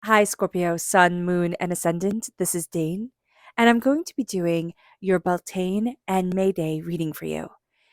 Hi, Scorpio, Sun, Moon, and Ascendant. This is Dane, and I'm going to be doing your Beltane and Mayday reading for you.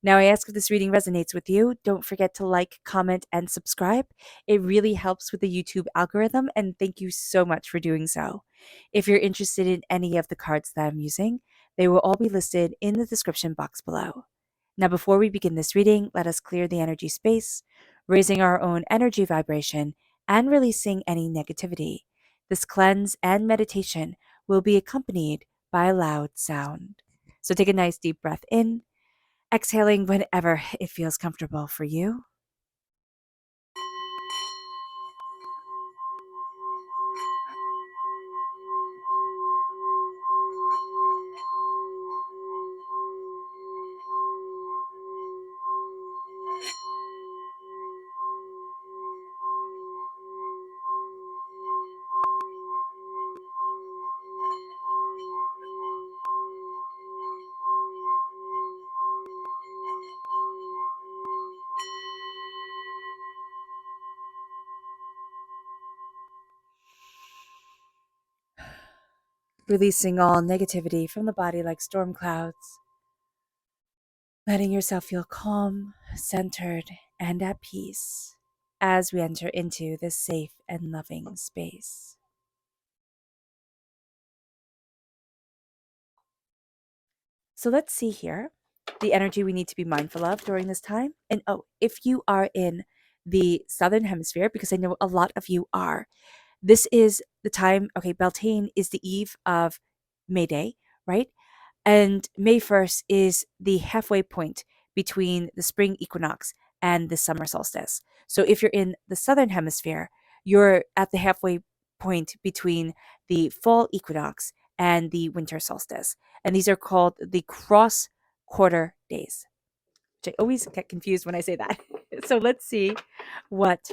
Now, I ask if this reading resonates with you. Don't forget to like, comment, and subscribe. It really helps with the YouTube algorithm, and thank you so much for doing so. If you're interested in any of the cards that I'm using, they will all be listed in the description box below. Now, before we begin this reading, let us clear the energy space, raising our own energy vibration and releasing any negativity. This cleanse and meditation will be accompanied by a loud sound. So take a nice deep breath in, exhaling whenever it feels comfortable for you. Releasing all negativity from the body like storm clouds, letting yourself feel calm, centered, and at peace as we enter into this safe and loving space. So let's see here the energy we need to be mindful of during this time. And if you are in the southern hemisphere, because I know a lot of you are, this is the time. Okay, Beltane is the eve of May Day, right? And May 1st is the halfway point between the spring equinox and the summer solstice. So if you're in the southern hemisphere, you're at the halfway point between the fall equinox and the winter solstice. And these are called the cross quarter days, which I always get confused when I say that. So let's see what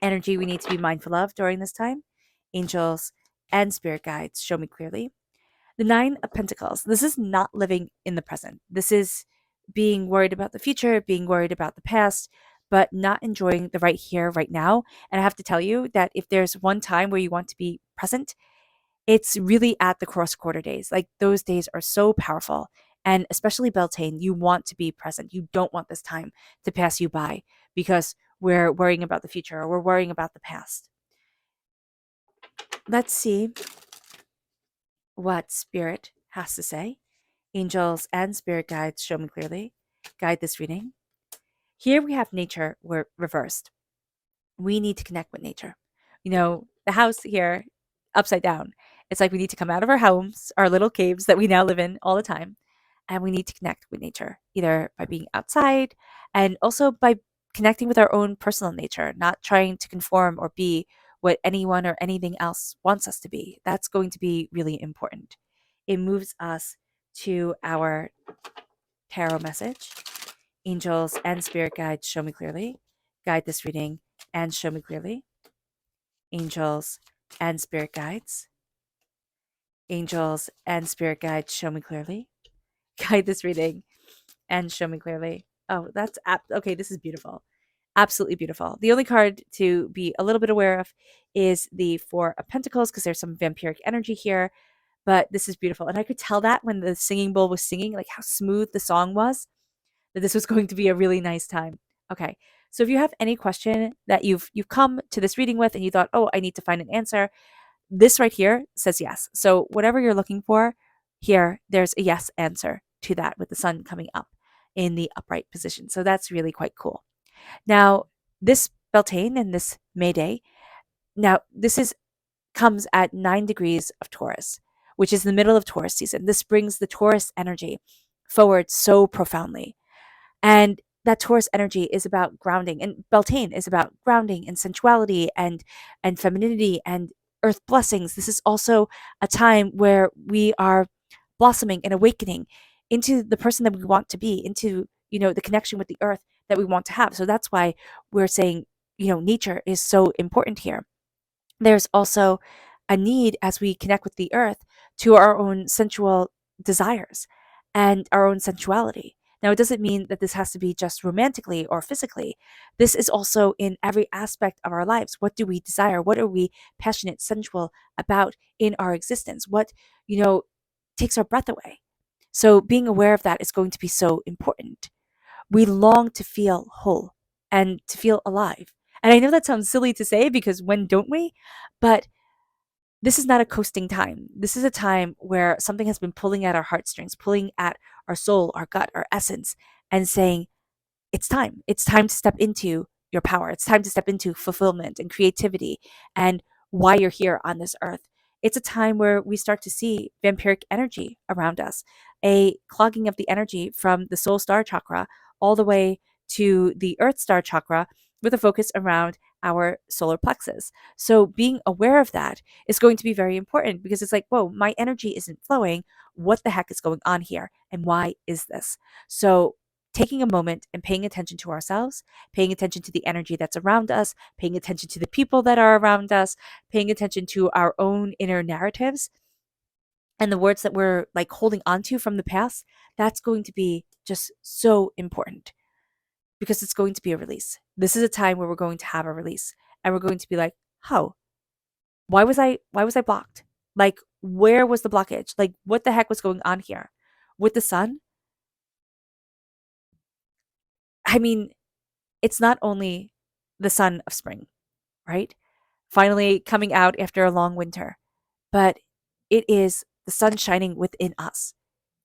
energy we need to be mindful of during this time. Angels and spirit guides show me clearly. The Nine of Pentacles. This is not living in the present. This is being worried about the future, being worried about the past, but not enjoying the right here, right now. And I have to tell you that if there's one time where you want to be present, it's really at the cross quarter days. Like those days are so powerful. And especially Beltane, you want to be present. You don't want this time to pass you by because we're worrying about the future or we're worrying about the past. Let's see what Spirit has to say. Angels and spirit guides show me clearly. Guide this reading. Here we have nature reversed. We need to connect with nature. You know, the house here, upside down. It's like we need to come out of our homes, our little caves that we now live in all the time, and we need to connect with nature, either by being outside and also by connecting with our own personal nature, not trying to conform or be what anyone or anything else wants us to be. That's going to be really important. It moves us to our tarot message. Angels and spirit guides show me clearly. Guide this reading and show me clearly. Angels and spirit guides. Angels and spirit guides show me clearly. Guide this reading and show me clearly. Oh, that's okay. This is beautiful. Absolutely beautiful. The only card to be a little bit aware of is the Four of Pentacles because there's some vampiric energy here, but this is beautiful. And I could tell that when the singing bowl was singing, like how smooth the song was, that this was going to be a really nice time. Okay. So if you have any question that you've come to this reading with and you thought, "Oh, I need to find an answer," this right here says yes. So whatever you're looking for, here there's a yes answer to that with the sun coming up in the upright position. So that's really quite cool. Now, this Beltane and this Mayday, now this is comes at 9 degrees of Taurus, which is the middle of Taurus season. This brings the Taurus energy forward so profoundly. And that Taurus energy is about grounding, and Beltane is about grounding and sensuality and femininity and earth blessings. This is also a time where we are blossoming and awakening into the person that we want to be, into the connection with the earth that we want to have. So that's why we're saying nature is so important here. There's also a need as we connect with the earth to our own sensual desires and our own sensuality. Now, it doesn't mean that this has to be just romantically or physically. This is also in every aspect of our lives. What do we desire? What are we passionate, sensual about in our existence? What, takes our breath away? So, being aware of that is going to be so important. We long to feel whole and to feel alive. And I know that sounds silly to say because when don't we? But this is not a coasting time. This is a time where something has been pulling at our heartstrings, pulling at our soul, our gut, our essence, and saying, it's time. It's time to step into your power. It's time to step into fulfillment and creativity and why you're here on this earth. It's a time where we start to see vampiric energy around us, a clogging of the energy from the soul star chakra all the way to the earth star chakra with a focus around our solar plexus. So being aware of that is going to be very important because it's like, whoa, my energy isn't flowing. What the heck is going on here? And why is this? So taking a moment and paying attention to ourselves, paying attention to the energy that's around us, paying attention to the people that are around us, paying attention to our own inner narratives and the words that we're like holding onto from the past, that's going to be just so important because it's going to be a release. This is a time where we're going to have a release and we're going to be like, "Oh, why was I blocked? Like where was the blockage? Like what the heck was going on here?" With the sun, I mean, it's not only the sun of spring, right? Finally coming out after a long winter, but it is the sun shining within us.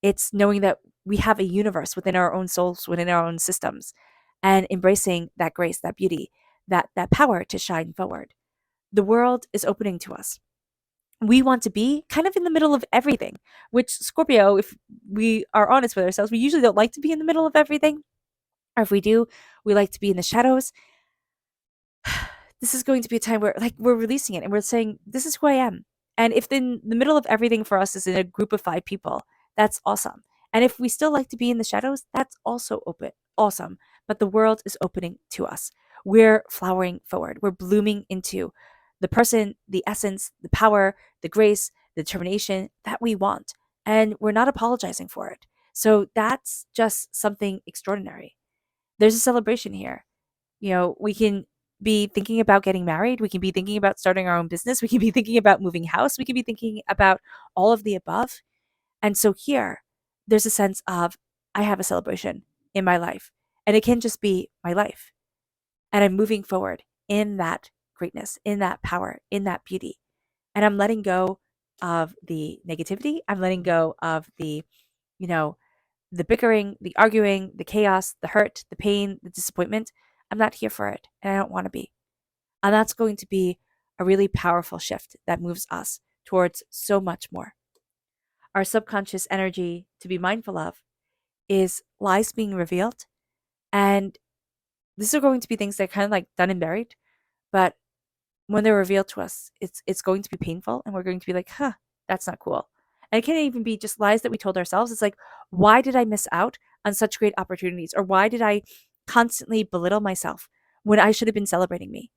It's knowing that we have a universe within our own souls, within our own systems, and embracing that grace, that beauty, that power to shine forward. The world is opening to us. We want to be kind of in the middle of everything, which Scorpio, if we are honest with ourselves, we usually don't like to be in the middle of everything. Or if we do, we like to be in the shadows. This is going to be a time where like we're releasing it and we're saying, this is who I am. And if in the middle of everything for us is in a group of 5 people, that's awesome. And if we still like to be in the shadows, that's also awesome. But the world is opening to us. We're flowering forward. We're blooming into the person, the essence, the power, the grace, the determination that we want. And we're not apologizing for it. So that's just something extraordinary. There's a celebration here. We can be thinking about getting married. We can be thinking about starting our own business. We can be thinking about moving house. We can be thinking about all of the above. And so here, there's a sense of, I have a celebration in my life, and it can just be my life. And I'm moving forward in that greatness, in that power, in that beauty. And I'm letting go of the negativity. I'm letting go of you know, the bickering, the arguing, the chaos, the hurt, the pain, the disappointment. I'm not here for it, and I don't want to be. And that's going to be a really powerful shift that moves us towards so much more. Our subconscious energy to be mindful of is lies being revealed. And these are going to be things that are kind of like done and buried. But when they're revealed to us, it's going to be painful. And we're going to be like, that's not cool. And it can't even be just lies that we told ourselves. It's like, why did I miss out on such great opportunities? Or why did I constantly belittle myself when I should have been celebrating me?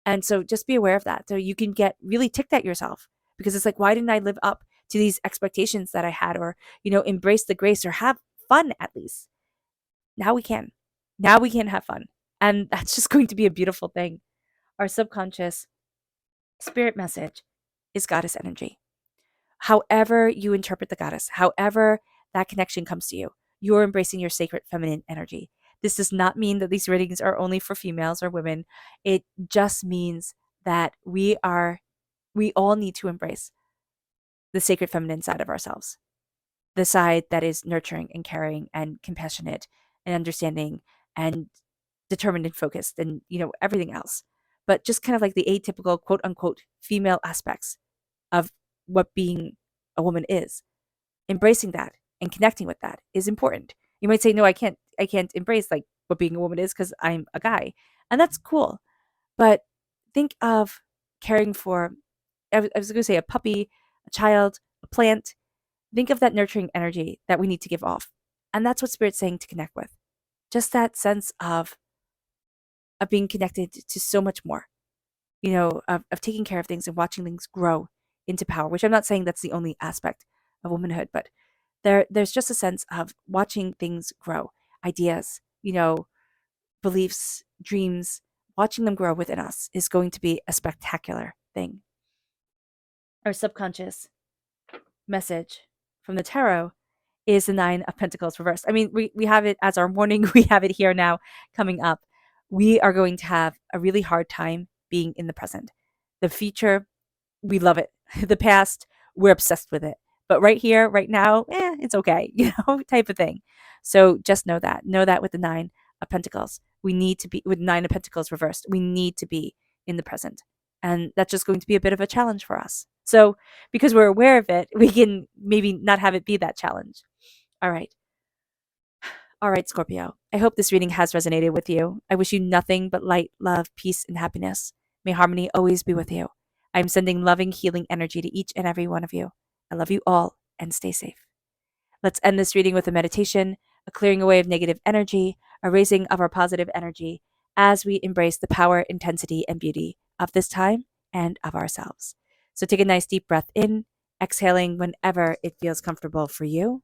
And so just be aware of that. So you can get really ticked at yourself because it's like, why didn't I live up to these expectations that I had or, embrace the grace or have fun at least? Now we can. Now we can have fun. And that's just going to be a beautiful thing. Our subconscious spirit message is goddess energy. However you interpret the goddess, however that connection comes to you, you're embracing your sacred feminine energy. This does not mean that these readings are only for females or women. It just means that we all need to embrace the sacred feminine side of ourselves, the side that is nurturing and caring and compassionate and understanding and determined and focused and, everything else. But just kind of like the atypical quote unquote female aspects of what being a woman is. Embracing that and connecting with that is important. You might say, no, I can't embrace like what being a woman is because I'm a guy. And that's cool. But think of caring for, I was going to say a puppy, a child, a plant. Think of that nurturing energy that we need to give off. And that's what Spirit's saying to connect with. Just that sense of being connected to so much more, of taking care of things and watching things grow into power, which I'm not saying that's the only aspect of womanhood, but There's just a sense of watching things grow, ideas, beliefs, dreams, watching them grow within us is going to be a spectacular thing. Our subconscious message from the tarot is the Nine of Pentacles reversed. I mean, we have it as our warning. We have it here now coming up. We are going to have a really hard time being in the present. The future, we love it. The past, we're obsessed with it. But right here, right now, it's okay, type of thing. So just know that. Know that with the Nine of Pentacles. We need to be, with Nine of Pentacles reversed, we need to be in the present. And that's just going to be a bit of a challenge for us. So because we're aware of it, we can maybe not have it be that challenge. All right. All right, Scorpio. I hope this reading has resonated with you. I wish you nothing but light, love, peace, and happiness. May harmony always be with you. I am sending loving, healing energy to each and every one of you. I love you all and stay safe. Let's end this reading with a meditation, a clearing away of negative energy, a raising of our positive energy as we embrace the power, intensity, and beauty of this time and of ourselves. So take a nice deep breath in, exhaling whenever it feels comfortable for you.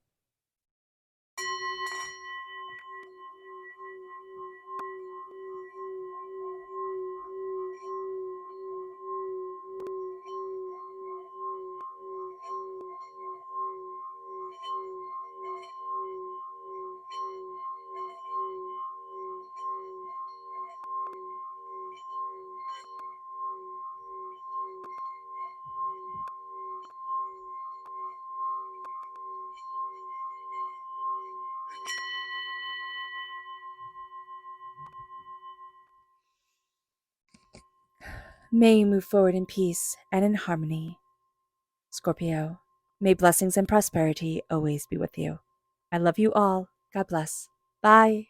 May you move forward in peace and in harmony. Scorpio, may blessings and prosperity always be with you. I love you all. God bless. Bye.